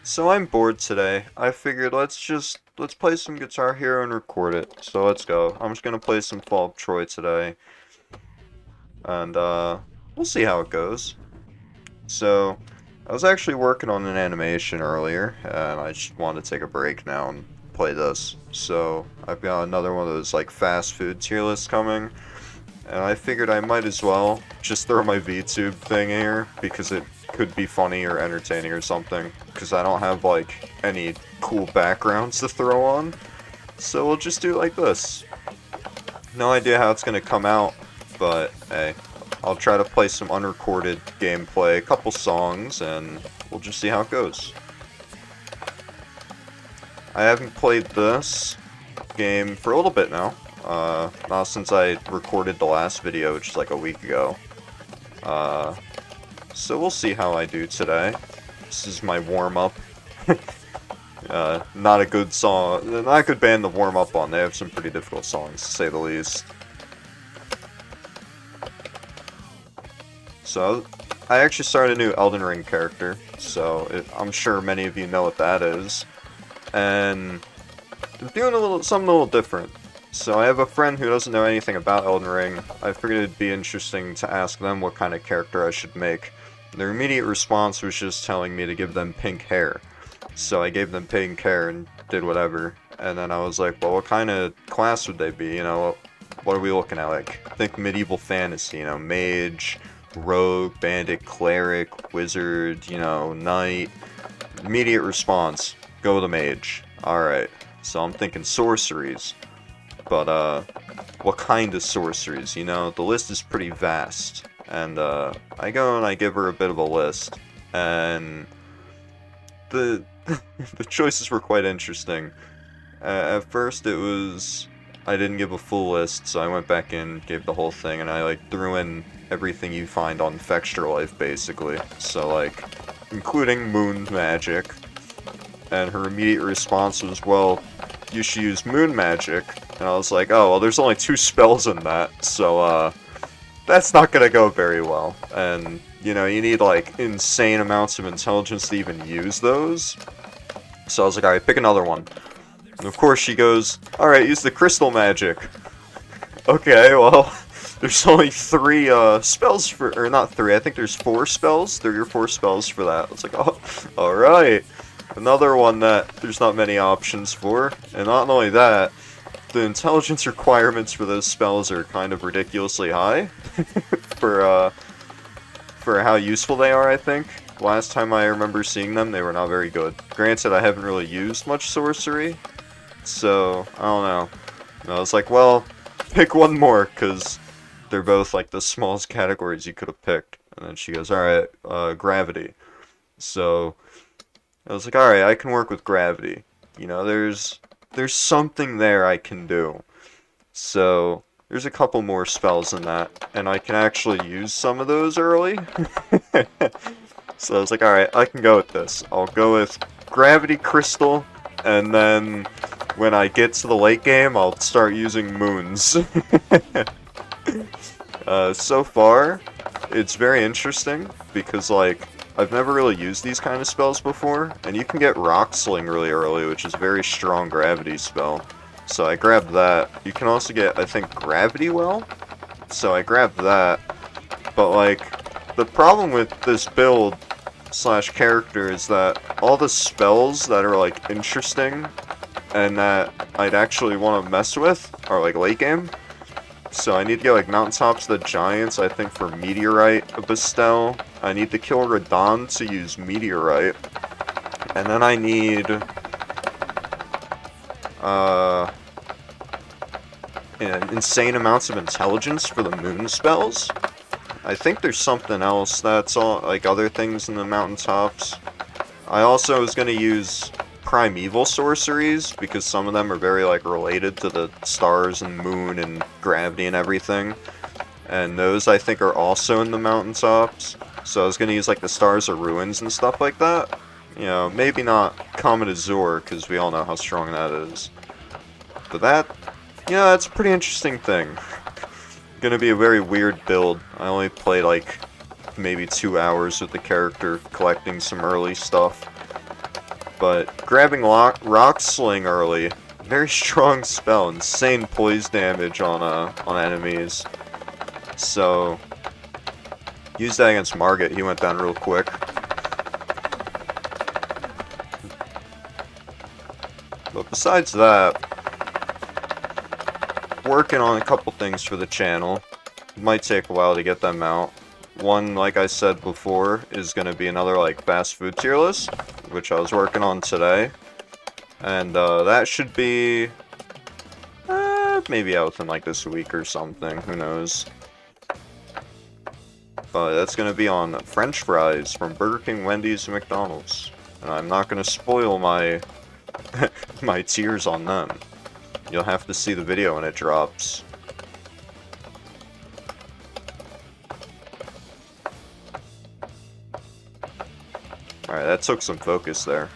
So I'm bored today. I figured let's play some Guitar Hero and record it. So let's go. I'm just gonna play some Fall of Troy today, and we'll see how it goes. So I was actually working on an animation earlier, and I just wanted to take a break now and play this. So I've got another one of those like fast food tier lists coming, and I figured I might as well just throw my VTube thing here because it could be funny or entertaining or something. Because I don't have like any cool backgrounds to throw on. So we'll just do it like this. No idea how it's gonna come out, but hey, I'll try to play some unrecorded gameplay, a couple songs, and we'll just see how it goes. I haven't played this game for a little bit now. Not since I recorded the last video, which is like a week ago. So we'll see how I do today. This is my warm-up. Not a good song, not a good band to warm up on. They have some pretty difficult songs, to say the least. So, I actually started a new Elden Ring character, so I'm sure many of you know what that is. And I'm doing something a little different. So I have a friend who doesn't know anything about Elden Ring. I figured it'd be interesting to ask them what kind of character I should make. Their immediate response was just telling me to give them pink hair. So I gave them pink hair and did whatever. And then I was like, well, what kind of class would they be? You know, what are we looking at? Like, think medieval fantasy, you know, mage, rogue, bandit, cleric, wizard, you know, knight. Immediate response, go with a mage. Alright, so I'm thinking sorceries. But, what kind of sorceries? You know, the list is pretty vast. And, I go and I give her a bit of a list. And the the choices were quite interesting. At first it was, I didn't give a full list, so I went back in, gave the whole thing, and I like threw in everything you find on Fexture Life, basically. So like, including moon magic. And her immediate response was, well, you should use moon magic. And I was like, oh, well, there's only 2 spells in that, so that's not gonna go very well. And, you know, you need like insane amounts of intelligence to even use those. So I was like, alright, pick another one. And of course she goes, alright, use the crystal magic. Okay, well, there's only 3 spells for, or not 3, I think there's 4 spells, 3 or 4 spells for that. I was like, oh, alright. Another one that there's not many options for. And not only that, the intelligence requirements for those spells are kind of ridiculously high for how useful they are, I think. Last time I remember seeing them, they were not very good. Granted, I haven't really used much sorcery, so I don't know. And I was like, well, pick one more, because they're both like the smallest categories you could have picked. And then she goes, alright, gravity. So I was like, alright, I can work with gravity. You know, there's something there I can do. So there's a couple more spells in that, and I can actually use some of those early. So I was like, alright, I can go with this. I'll go with Gravity Crystal, and then when I get to the late game, I'll start using moons. So far, it's very interesting, because, like, I've never really used these kind of spells before, and you can get Rock Sling really early, which is a very strong gravity spell. So I grabbed that. You can also get, I think, Gravity Well. So I grabbed that. But, like, the problem with this build slash character is that all the spells that are, like, interesting and that I'd actually want to mess with are, like, late game. So I need to get, like, Mountaintops of the Giants, I think, for Meteorite of Bestow. I need to kill Radon to use Meteorite. And then I need insane amounts of intelligence for the moon spells. I think there's something else that's all, like other things in the mountaintops. I also was going to use primeval sorceries, because some of them are very like related to the stars and moon and gravity and everything. And those I think are also in the mountaintops. So I was going to use like the Stars of Ruins and stuff like that. You know, maybe not Comet Azure, because we all know how strong that is. But that, you know, that's a pretty interesting thing. Gonna be a very weird build. I only played like maybe 2 hours with the character, collecting some early stuff. But grabbing Rock Sling early, very strong spell, insane poise damage on enemies. So use that against Margit, he went down real quick. But besides that, working on a couple things for the channel. It might take a while to get them out. One, like I said before, is going to be another like fast food tier list, which I was working on today. And that should be maybe out within like this week or something, who knows. But that's going to be on French fries from Burger King, Wendy's, and McDonald's. And I'm not going to spoil my my tiers on them. You'll have to see the video when it drops. Alright, that took some focus there.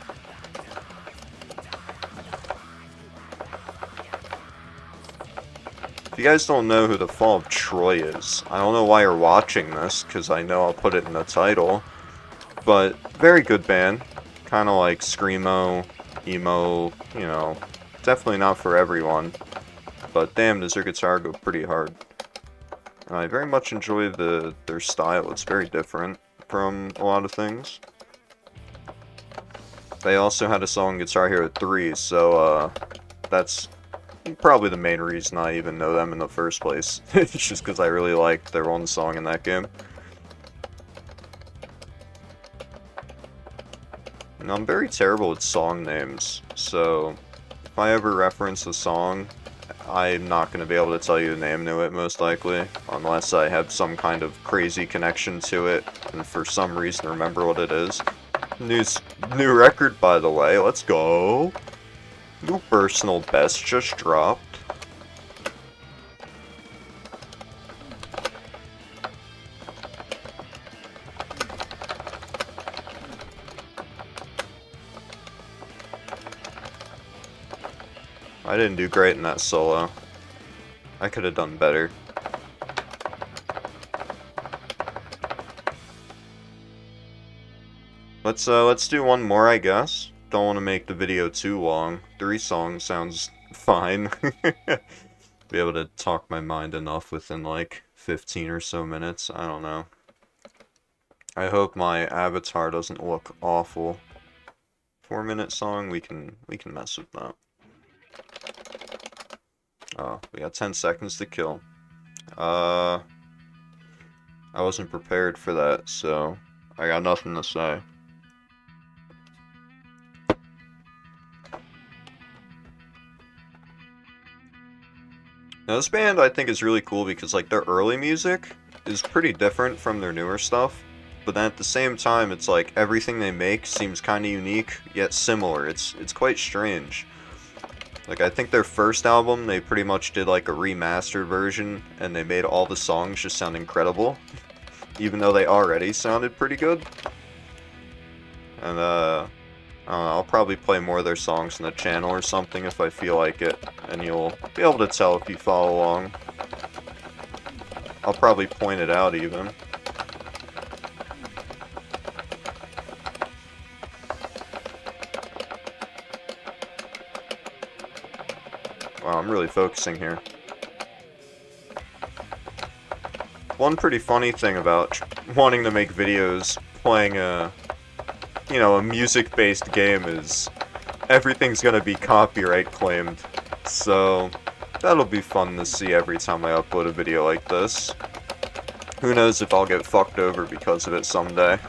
If you guys don't know who the Fall of Troy is, I don't know why you're watching this, because I know I'll put it in the title. But, very good band. Kind of like Screamo, emo, you know, definitely not for everyone. But damn, does their guitar go pretty hard. I very much enjoy their style, it's very different from a lot of things. They also had a song Guitar Hero 3, so that's probably the main reason I even know them in the first place. It's just because I really liked their one song in that game. Now, I'm very terrible with song names, so if I ever reference a song, I'm not going to be able to tell you the name to it, most likely, unless I have some kind of crazy connection to it, and for some reason remember what it is. New record, by the way, let's go! New personal best just dropped. I didn't do great in that solo. I could have done better. Let's do one more, I guess. Don't want to make the video too long. 3 songs sounds fine. Be able to talk my mind enough within like 15 or so minutes. I don't know. I hope my avatar doesn't look awful. 4-minute song, we can mess with that. Oh, we got 10 seconds to kill. I wasn't prepared for that, so I got nothing to say. Now this band I think is really cool because like their early music is pretty different from their newer stuff, but then at the same time it's like everything they make seems kind of unique yet similar. It's quite strange. Like I think their first album they pretty much did like a remastered version and they made all the songs just sound incredible, even though they already sounded pretty good. And I don't know, I'll probably play more of their songs on the channel or something if I feel like it, and you'll be able to tell if you follow along. I'll probably point it out even. Wow, I'm really focusing here. One pretty funny thing about wanting to make videos playing a music-based game is everything's gonna be copyright claimed. So that'll be fun to see every time I upload a video like this. Who knows if I'll get fucked over because of it someday.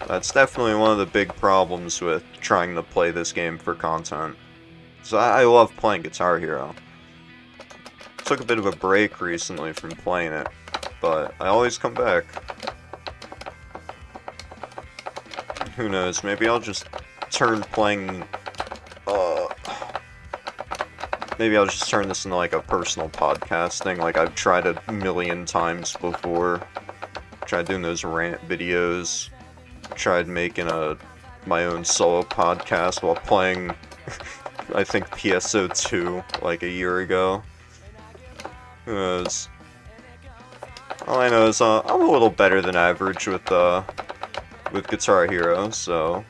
That's definitely one of the big problems with trying to play this game for content. So I love playing Guitar Hero. Took a bit of a break recently from playing it, but I always come back. Who knows, maybe I'll just turn maybe I'll just turn this into like a personal podcast thing, like I've tried a million times before. Tried doing those rant videos. Tried making my own solo podcast while playing, I think, PSO2 like a year ago. Who knows? All I know is I'm a little better than average with with Guitar Hero, so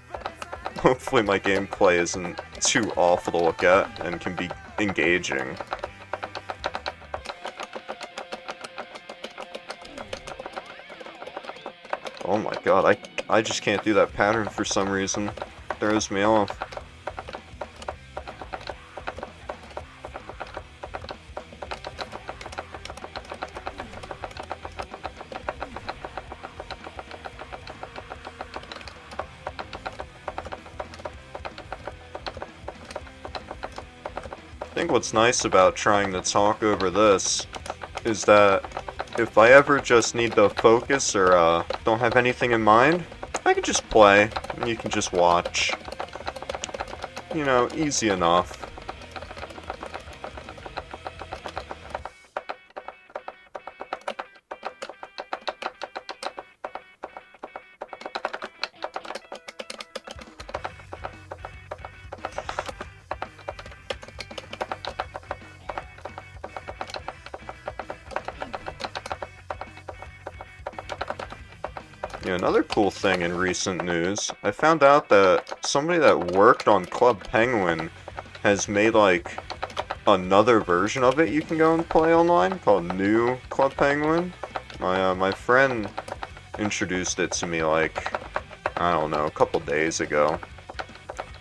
hopefully my gameplay isn't too awful to look at and can be engaging. Oh my god, I just can't do that pattern for some reason. It throws me off. I think what's nice about trying to talk over this is that if I ever just need to focus or don't have anything in mind, I can just play and you can just watch. You know, easy enough. Yeah, another cool thing in recent news, I found out that somebody that worked on Club Penguin has made, like, another version of it you can go and play online called New Club Penguin. My friend introduced it to me, like, I don't know, a couple days ago.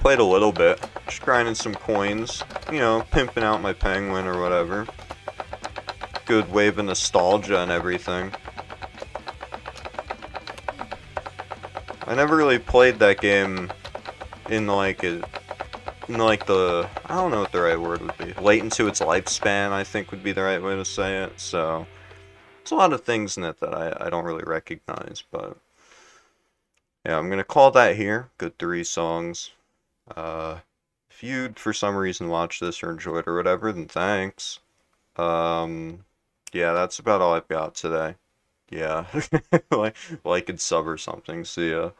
Played a little bit, just grinding some coins, you know, pimping out my penguin or whatever. Good wave of nostalgia and everything. I never really played that game in like the I don't know what the right word would be. Late into its lifespan, I think would be the right way to say it. So there's a lot of things in it that I don't really recognize, but yeah, I'm gonna call that here. Good 3 songs. If you'd for some reason watched this or enjoyed or whatever, then thanks. Yeah, that's about all I've got today. Yeah, like and sub or something. See ya.